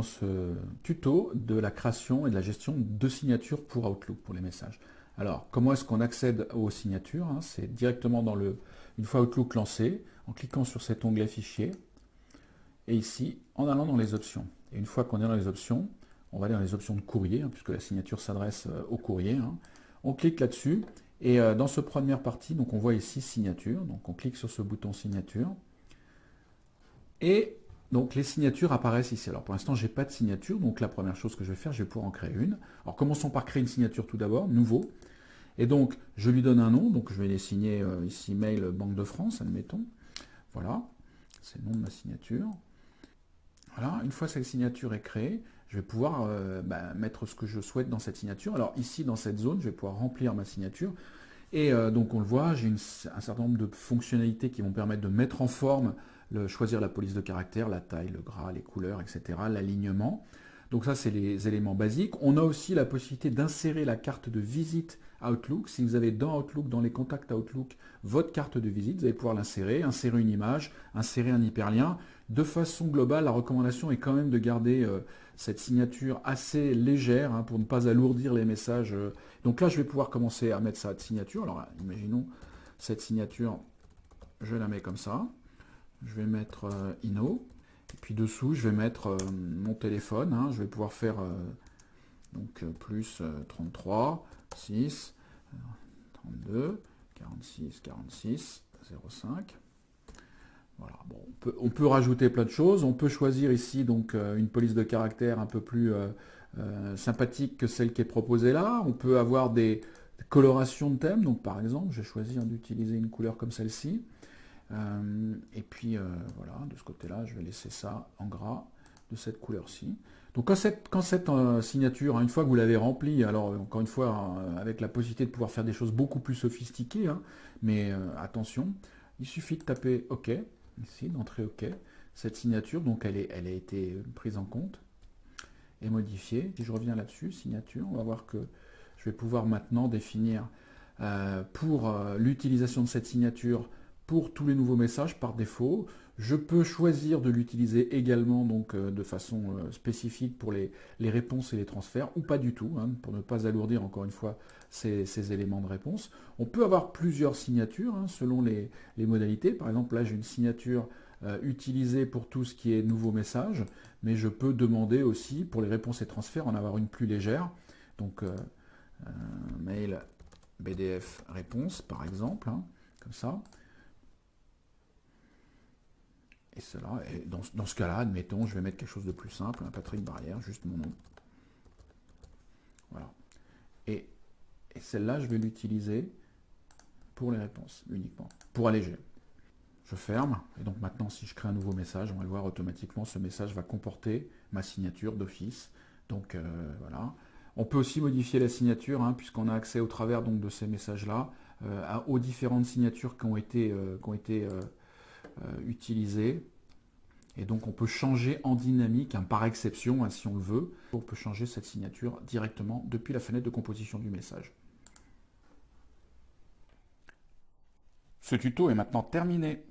dans ce tuto de la création et de la gestion de signatures pour Outlook, pour les messages. Alors, comment est-ce qu'on accède aux signatures? C'est directement une fois Outlook lancé, en cliquant sur cet onglet Fichier, et ici, en allant dans les options. Et une fois qu'on est dans les options, on va aller dans les options de courrier, puisque la signature s'adresse au courrier. On clique là-dessus, et dans cette première partie, donc on voit ici Signature, donc on clique sur ce bouton Signature, et donc les signatures apparaissent ici. Alors pour l'instant, je n'ai pas de signature, donc la première chose que je vais faire, je vais pouvoir en créer une. Alors commençons par créer une signature tout d'abord, nouveau. Et donc je lui donne un nom, donc je vais les signer ici Mail Banque de France, admettons. Voilà, c'est le nom de ma signature. Voilà, une fois cette signature est créée, je vais pouvoir mettre ce que je souhaite dans cette signature. Alors ici, dans cette zone, je vais pouvoir remplir ma signature. Et donc on le voit, j'ai un certain nombre de fonctionnalités qui vont permettre de mettre en forme, choisir la police de caractère, la taille, le gras, les couleurs, etc., l'alignement. Donc ça, c'est les éléments basiques. On a aussi la possibilité d'insérer la carte de visite Outlook. Si vous avez dans Outlook, dans les contacts Outlook, votre carte de visite, vous allez pouvoir l'insérer, insérer une image, insérer un hyperlien. De façon globale, la recommandation est quand même de garder cette signature assez légère pour ne pas alourdir les messages. Donc là, je vais pouvoir commencer à mettre sa signature. Alors, imaginons cette signature, je la mets comme ça. Je vais mettre Inno. Et puis dessous, je vais mettre mon téléphone. Je vais pouvoir faire plus 33, 6, 32, 46, 46, 05. Voilà. Bon, on peut rajouter plein de choses. On peut choisir ici donc une police de caractère un peu plus sympathique que celle qui est proposée là. On peut avoir des colorations de thème. Donc par exemple, je vais choisir d'utiliser une couleur comme celle-ci. Et puis voilà, de ce côté-là, je vais laisser ça en gras de cette couleur-ci. Donc quand cette signature, une fois que vous l'avez remplie, alors encore une fois, avec la possibilité de pouvoir faire des choses beaucoup plus sophistiquées, mais attention, il suffit de taper OK, ici, d'entrer OK. Cette signature, donc elle a été prise en compte et modifiée. Si je reviens là-dessus, signature, on va voir que je vais pouvoir maintenant définir pour l'utilisation de cette signature pour tous les nouveaux messages par défaut. Je peux choisir de l'utiliser également donc, de façon spécifique pour les réponses et les transferts, ou pas du tout, pour ne pas alourdir encore une fois ces éléments de réponse. On peut avoir plusieurs signatures selon les modalités. Par exemple, là j'ai une signature utilisée pour tout ce qui est nouveaux messages, mais je peux demander aussi pour les réponses et transferts en avoir une plus légère. Donc mail BDF réponse par exemple, comme ça. Et cela, et dans ce cas-là, admettons, je vais mettre quelque chose de plus simple, Patrick Barrière, juste mon nom. Voilà. Et celle-là, je vais l'utiliser pour les réponses, uniquement, pour alléger. Je ferme, et donc maintenant, si je crée un nouveau message, on va le voir automatiquement, ce message va comporter ma signature d'office. Donc voilà. On peut aussi modifier la signature, puisqu'on a accès au travers donc, de ces messages-là, aux différentes signatures qui ont été utilisées. Et donc on peut changer en dynamique, par exception, si on le veut, on peut changer cette signature directement depuis la fenêtre de composition du message. Ce tuto est maintenant terminé.